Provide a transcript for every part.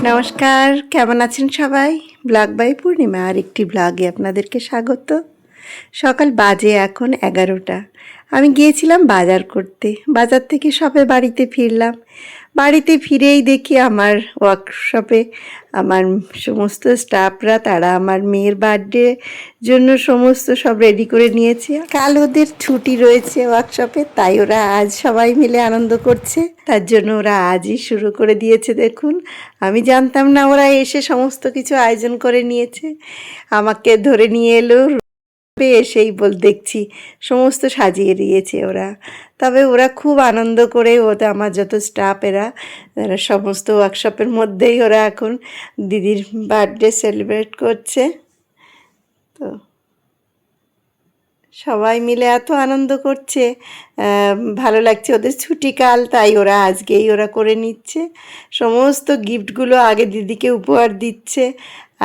নমস্কার, কেমন আছেন সবাই? ব্লগ বাই পূর্ণিমা আর একটি ব্লগে আপনাদেরকে স্বাগত। সকাল বাজে এখন 11টা। আমি গিয়েছিলাম বাজার করতে, বাজার থেকে সবে বাড়িতে ফিরলাম। বাড়িতে ফিরেই দেখি আমার ওয়ার্কশপে আমার সমস্ত স্টাফরা তারা আমার মেয়ের বার্থডে জন্য সমস্ত সব রেডি করে নিয়েছে। কাল ওদের ছুটি রয়েছে ওয়ার্কশপে, তাই ওরা আজ সবাই মিলে আনন্দ করছে। তার জন্য ওরা আজই শুরু করে দিয়েছে। দেখুন, আমি জানতাম না ওরা এসে সমস্ত কিছু আয়োজন করে নিয়েছে। আমাকে ধরে নিয়ে এলো, এসেই দেখছি সমস্ত সাজিয়ে দিয়েছে ওরা। তবে ওরা খুব আনন্দ করে, ওদের আমার যত স্টাফ এরা সমস্ত ওয়ার্কশপের মধ্যেই ওরা এখন দিদির বার্থডে সেলিব্রেট করছে। তো সবাই মিলে এত আনন্দ করছে, ভালো লাগছে। ওদের ছুটি কাল, তাই ওরা আজকেই ওরা করে নিচ্ছে। সমস্ত গিফটগুলো আগে দিদিকে উপহার দিচ্ছে,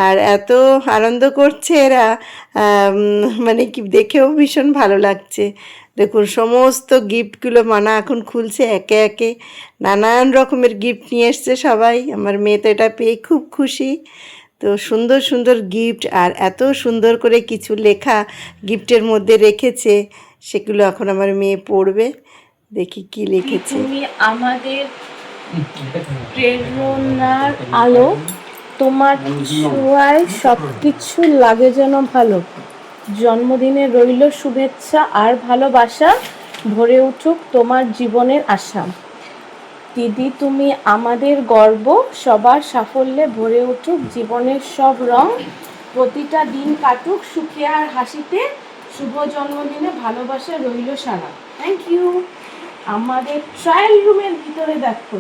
আর এত আনন্দ করছে এরা, মানে কি দেখেও ভীষণ ভালো লাগছে। দেখুন সমস্ত গিফটগুলো মানা এখন খুলছে একে একে। নানান রকমের গিফট নিয়ে এসছে সবাই। আমার মেয়ে তো এটা পেয়ে খুব খুশি। তো সুন্দর সুন্দর গিফট, আর এত সুন্দর করে কিছু লেখা গিফটের মধ্যে রেখেছে, সেগুলো এখন আমার মেয়ে পড়বে। দেখি কি লিখেছে। তুমি আমাদের প্রেরণার আলো, তোমার ছোঁয়ায় সব কিছু লাগে যেন ভালো। জন্মদিনে রইল শুভেচ্ছা আর ভালোবাসা, ভরে উঠুক তোমার জীবনের আশা। দিদি তুমি আমাদের গর্ব, সবার সাফল্যে ভরে উঠুক জীবনের সব রং। প্রতিটা দিন কাটুক সুখে আর হাসিতে, শুভ জন্মদিনে ভালোবাসা রইল সারা। Thank you. আমাদের ট্রায়াল রুমের ভিতরে দেখো,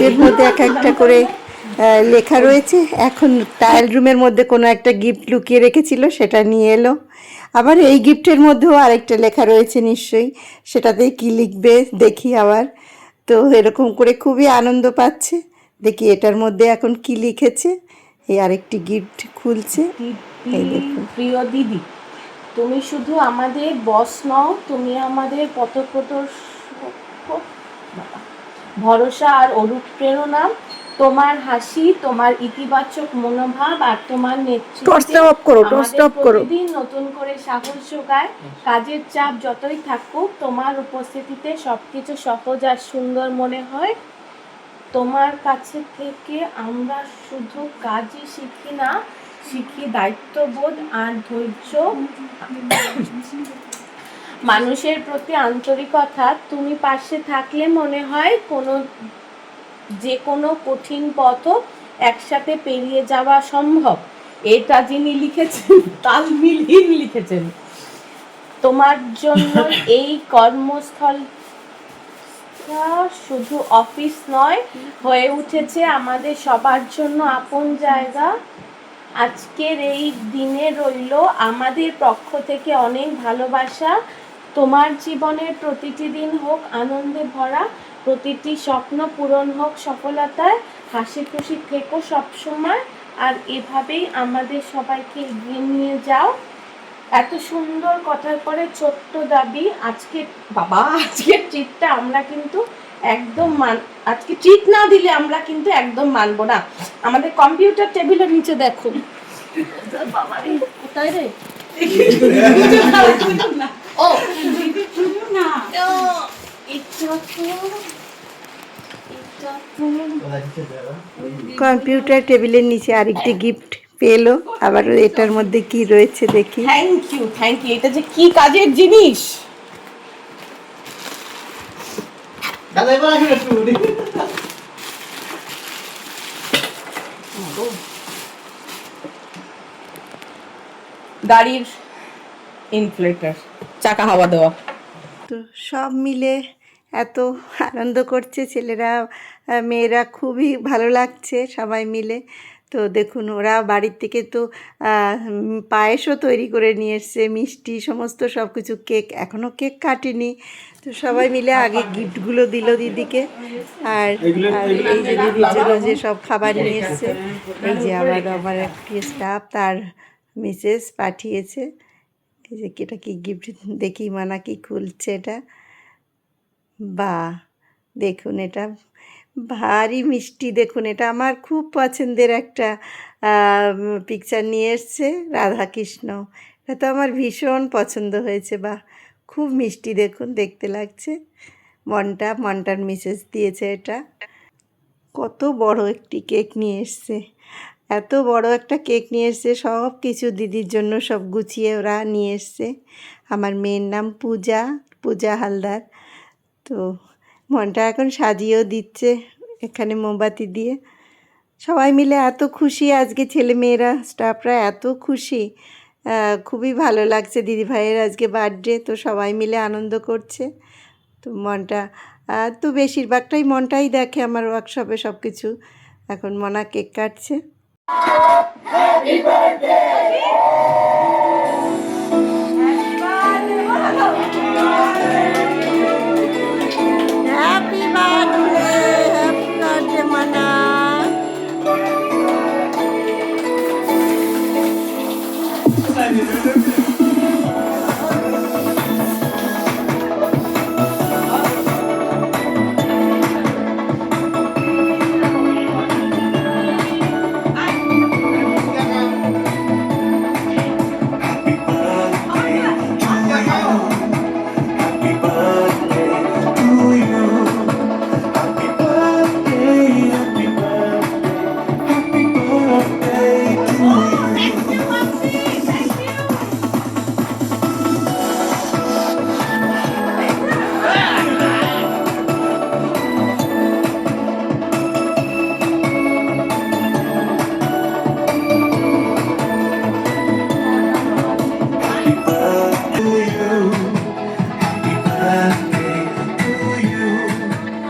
এর মধ্যে এক একটা করে লেখা রয়েছে। এখন ট্রায়াল রুমের মধ্যে কোনো একটা গিফট লুকিয়ে রেখেছিল, সেটা নিয়ে এলো। আবার এই গিফটের মধ্যেও আরেকটা লেখা রয়েছে, নিশ্চয়ই সেটাতে কি লিখবে দেখি আবার। তো এরকম করে খুবই আনন্দ পাচ্ছে। দেখি এটার মধ্যে এখন কি লিখেছে। এই আরেকটি গিফট খুলছে, এই দেখুন। প্রিয় দিদি, তুমি শুধু আমাদের বস নও, তুমি আমাদের ভরসা আর অনুপ্রেরণা। তোমার হাসি, তোমার ইতিবাচক মনোভাব আর তোমার নেতৃত্বে আমাদের প্রতিদিন নতুন করে সাহস যোগায়। কাজের চাপ যতই থাকুক, তোমার উপস্থিতিতে সবকিছু সহজ আর সুন্দর মনে হয়। তোমার কাছে থেকে আমরা শুধু কাজই শিখি না, শিখি দায়িত্ববোধ আর ধৈর্য, মানুষের প্রতি আন্তরিকতা। তুমি পাশে থাকলে মনে হয় যে কোনো কঠিন পথও একসাথে পেরিয়ে যাওয়া সম্ভব। এটা যিনি লিখেছেন তালমিলহীন লিখেছেন। তোমার জন্য এই কর্মস্থল শুধু অফিস নয়, হয়ে উঠেছে আমাদের সবার জন্য আপন জায়গা। আজকের এই দিনে রইল আমাদের পক্ষ থেকে অনেক ভালোবাসা। তোমার জীবনের প্রতিটি দিন হোক আনন্দে ভরা, প্রতিটি স্বপ্ন পূরণ হোক সফলতায়। হাসি খুশি থেকো সবসময়, আর এভাবেই আমাদের সবাইকে এগিয়ে নিয়ে যাও। এত সুন্দর কথার পরে ছোট্ট দাবি, আজকে আজকের ট্রিটটা আমরা কিন্তু একদম আজকে ট্রিট না দিলে আমরা কিন্তু একদম মানবো না। আমাদের কম্পিউটার টেবিলের নিচে দেখো, কোথায় রে? ও কম্পিউটার টেবিলের নিচে আরেকটি গিফট পেলো। আবার এটার মধ্যে কি রয়েছে দেখি। Thank you. এটা যে কি কাজের জিনিস। গাড়ির ইনফ্লেটার, চাকা হাওয়া দেওয়া। তো সব মিলে এত আনন্দ করছে ছেলেরা মেয়েরা, খুবই ভালো লাগছে সবাই মিলে। তো দেখুন ওরা বাড়ির থেকে তো পায়েসও তৈরি করে নিয়ে এসছে, মিষ্টি সমস্ত সব কিছু, কেক এখনও কেক কাটেনি। তো সবাই মিলে আগে গিফটগুলো দিল দিদিকে। আর আর এই যে দিদির জন্য যে সব খাবার নিয়ে এসছে, এই যে আমার একটি স্টাফ তার মিসেস পাঠিয়েছে। এই যে এটা কি গিফট দেখি, মানা কি খুলছে এটা। বা দেখুন এটা ভারী মিষ্টি, দেখুন এটা আমার খুব পছন্দের একটা পিকচার নিয়ে এসছে, রাধাকৃষ্ণ। এটা তো আমার ভীষণ পছন্দ হয়েছে। বা খুব মিষ্টি, দেখুন দেখতে লাগছে। মনটার মিসেস দিয়েছে এটা। কত বড় একটি কেক নিয়ে এসছে, এত বড় একটা কেক নিয়ে এসছে, সব কিছু দিদির জন্য সব গুছিয়ে ওরা নিয়ে এসছে। আমার মেয়ের নাম পূজা হালদার। তো মনটা এখন সাজিয়েও দিচ্ছে এখানে মোমবাতি দিয়ে। সবাই মিলে এত খুশি আজকে, ছেলেমেয়েরা স্টাফরা এত খুশি, খুবই ভালো লাগছে। দিদিভাইয়ের আজকে বার্থডে, তো সবাই মিলে আনন্দ করছে। তো মনটা তো বেশিরভাগটাই মনটাই দেখে আমার ওয়ার্কশপে সব কিছু। এখন মনা কেক কাটছে। হ্যাপি বার্থডে মানা।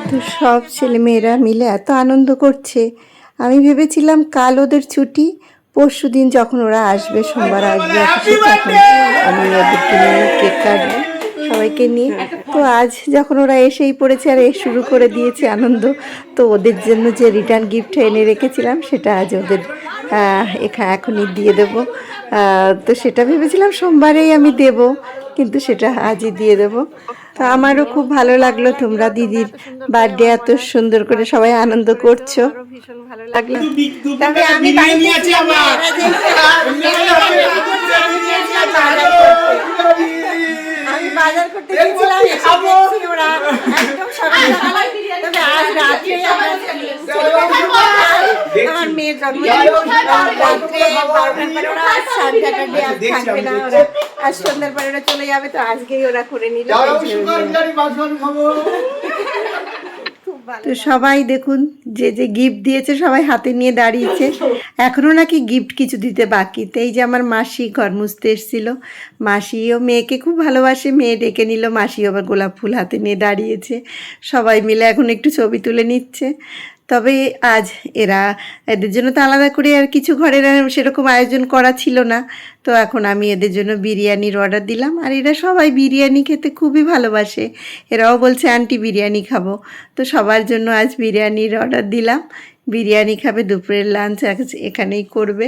তো সব ছেলেমেয়েরা মিলে এত আনন্দ করছে। আমি ভেবেছিলাম কাল ওদের ছুটি, পরশু দিন যখন ওরা আসবে, সোমবার আসবে অফিসে, তখন আমি ওদেরকে নিয়ে কেক কাটবো সবাইকে নিয়ে। তো আজ যখন ওরা এসেই পড়েছে আর শুরু করে দিয়েছে আনন্দ, তো ওদের জন্য যে রিটার্ন গিফট এনে রেখেছিলাম সেটা আজ ওদের এখনই দিয়ে দেবো। তো সেটা ভেবেছিলাম সোমবারেই আমি দেব, কিন্তু সেটা আজই দিয়ে দেবো। তো আমারও খুব ভালো লাগলো, তোমরা দিদির বার্থডে এত সুন্দর করে সবাই আনন্দ করছো, ভীষণ ভালো লাগলো। তবে আমি বাজার করতে গিয়েছিলাম, ওরা একদম সকাল সকাল, তবে আজ রাত্রে আমার মেয়ের জন্মদিন, রাত্রে 12টার পরে ওরা স্যাটারডে আজ থাকবে না, ওরা আজ সন্ধ্যার পরে ওরা চলে যাবে। তো আজকেই ওরা করে নিল। তো সবাই দেখুন যে যে গিফট দিয়েছে সবাই হাতে নিয়ে দাঁড়িয়েছে, এখনও নাকি গিফট কিছু দিতে বাকি। তো এই যে আমার মাসি ঘর মুছতে এসেছিল, মাসিও মেয়েকে খুব ভালোবাসে, মেয়ে ডেকে নিল, মাসি আবার গোলাপ ফুল হাতে নিয়ে দাঁড়িয়েছে। সবাই মিলে এখন একটু ছবি তুলে নিচ্ছে। তবে আজ এদের জন্য তো আলাদা করে আর কিছু ঘরের সেরকম আয়োজন করা ছিল না। তো এখন আমি এদের জন্য বিরিয়ানির অর্ডার দিলাম, আর এরা সবাই বিরিয়ানি খেতে খুবই ভালোবাসে। এরাও বলছে আন্টি বিরিয়ানি খাবো। তো সবার জন্য আজ বিরিয়ানির অর্ডার দিলাম, বিরিয়ানি খাবে, দুপুরের লাঞ্চ এখানেই করবে।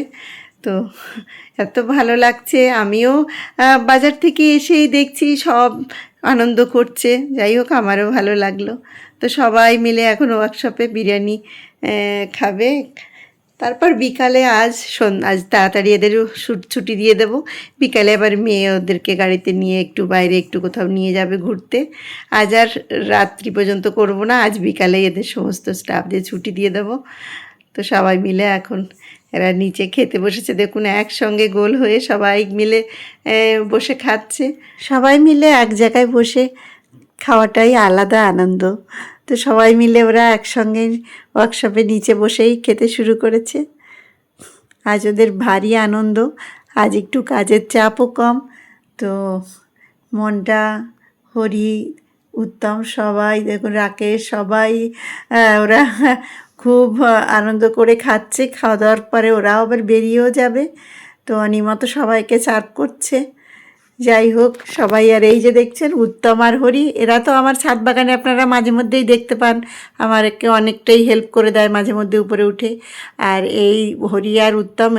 তো এত ভালো লাগছে, আমিও বাজার থেকে এসেই দেখছি সব আনন্দ করছে। যাই হোক, আমারও ভালো লাগলো। তো সবাই মিলে এখন ওয়ার্কশপে বিরিয়ানি খাবে। তারপর বিকালে আজ তাড়াতাড়ি এদের ছুটি দিয়ে দেবো। বিকালে আবার মেয়ে ওদেরকে গাড়িতে নিয়ে একটু বাইরে একটু কোথাও নিয়ে যাবে ঘুরতে। আজ আর রাত্রি পর্যন্ত করব না, আজ বিকালে এদের সমস্ত স্টাফদের ছুটি দিয়ে দেবো। তো সবাই মিলে এখন এরা নিচে খেতে বসেছে, দেখুন একসঙ্গে গোল হয়ে সবাই মিলে বসে খাচ্ছে। সবাই মিলে এক জায়গায় বসে খাওয়াটাই আলাদা আনন্দ। তো সবাই মিলে ওরা একসঙ্গে ওয়ার্কশপে নিচে বসেই খেতে শুরু করেছে। আজ ওদের ভারী আনন্দ, আজ একটু কাজের চাপও কম। তো মনটা, হরি, উত্তম, সবাই দেখুন, রাকেশ, সবাই ওরা খুব আনন্দ করে খাচ্ছে। খাওয়া দাওয়ার পরে ওরাও আবার বেরিয়েও যাবে। তো অনিমা তো সবাইকে সার্ভ করছে। যাই হোক, সবাই আর এই যে দেখছেন উত্তম আর হরি, এরা তো আমার ছাদ বাগানে আপনারা মাঝে মধ্যেই দেখতে পান, আমাকে অনেকটাই হেল্প করে দেয় মাঝে মধ্যে উপরে উঠে। আর এই হরি আর উত্তম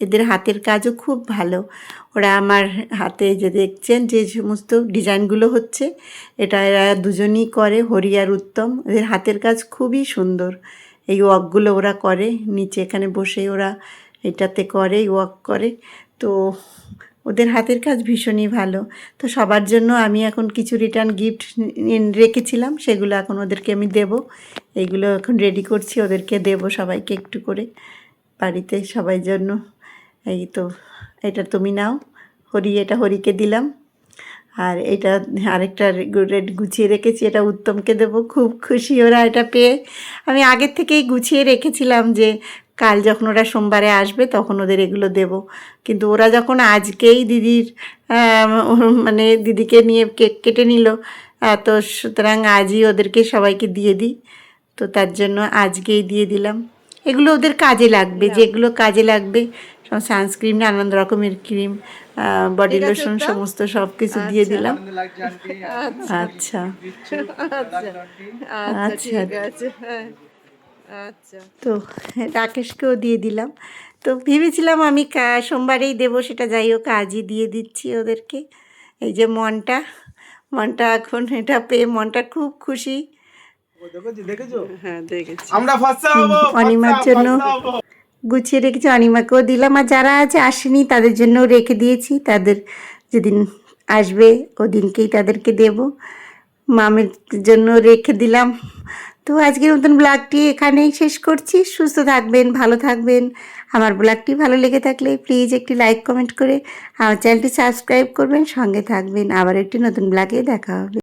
এদের হাতের কাজও খুব ভালো। ওরা আমার হাতে যে দেখছেন যে সমস্ত ডিজাইনগুলো হচ্ছে, এটা এরা দুজনই করে, হরি আর উত্তম। এদের হাতের কাজ খুবই সুন্দর। এই ওয়ার্কগুলো ওরা করে, নিচে এখানে বসে ওরা এটাতে করে, ওয়ার্ক করে। তো ওদের হাতের কাজ ভীষণই ভালো। তো সবার জন্য আমি এখন কিছু রিটার্ন গিফট রেখেছিলাম, সেগুলো এখন ওদেরকে আমি দেব। এইগুলো এখন রেডি করছি, ওদেরকে দেব সবাইকে একটু করে বাড়িতে সবাই জন্য। এই তো এটা তুমি নাও হরি, এটা হরিকে দিলাম। আর এটা আরেকটা রেড গুছিয়ে রেখেছি, এটা উত্তমকে দেবো। খুব খুশি ওরা এটা পেয়ে। আমি আগের থেকেই গুছিয়ে রেখেছিলাম যে কাল যখন ওরা সোমবারে আসবে তখন ওদের এগুলো দেব। কিন্তু ওরা যখন আজকেই দিদির মানে দিদিকে নিয়ে কেক কেটে নিল, তো সুতরাং আজই ওদেরকে সবাইকে দিয়ে দিই। তো তার জন্য আজকেই দিয়ে দিলাম। এগুলো ওদের কাজে লাগবে, যেগুলো কাজে লাগবে, সানস্ক্রিন, নানান রকমের ক্রিম, বডি লোশন, সমস্ত সব কিছু দিয়ে দিলাম। আচ্ছা আচ্ছা আচ্ছা। তো রাকেশকেও দিয়ে দিলাম। তো ভেবেছিলাম আমি সোমবারেই দেবো, সেটা যাই হোক আজই দিয়ে দিচ্ছি ওদেরকে। এই যে মনটা এখন এটা পেয়ে মনটা খুব খুশি। অনিমার জন্য গুছিয়ে রেখেছি, অনিমাকেও দিলাম। আর যারা আছে আসেনি তাদের জন্যও রেখে দিয়েছি, তাদের যেদিন আসবে ওদিনকেই তাদেরকে দেব। মামের জন্য রেখে দিলাম। তো আজকের মতন ব্লগটি এখানেই শেষ করছি। সুস্থ থাকবেন, ভালো থাকবেন। আমার ব্লগটি ভালো লেগে থাকলে প্লিজ একটি লাইক কমেন্ট করে আমার চ্যানেলটি সাবস্ক্রাইব করবেন, সঙ্গে থাকবেন। আবার একটি নতুন ব্লগে দেখা হবে।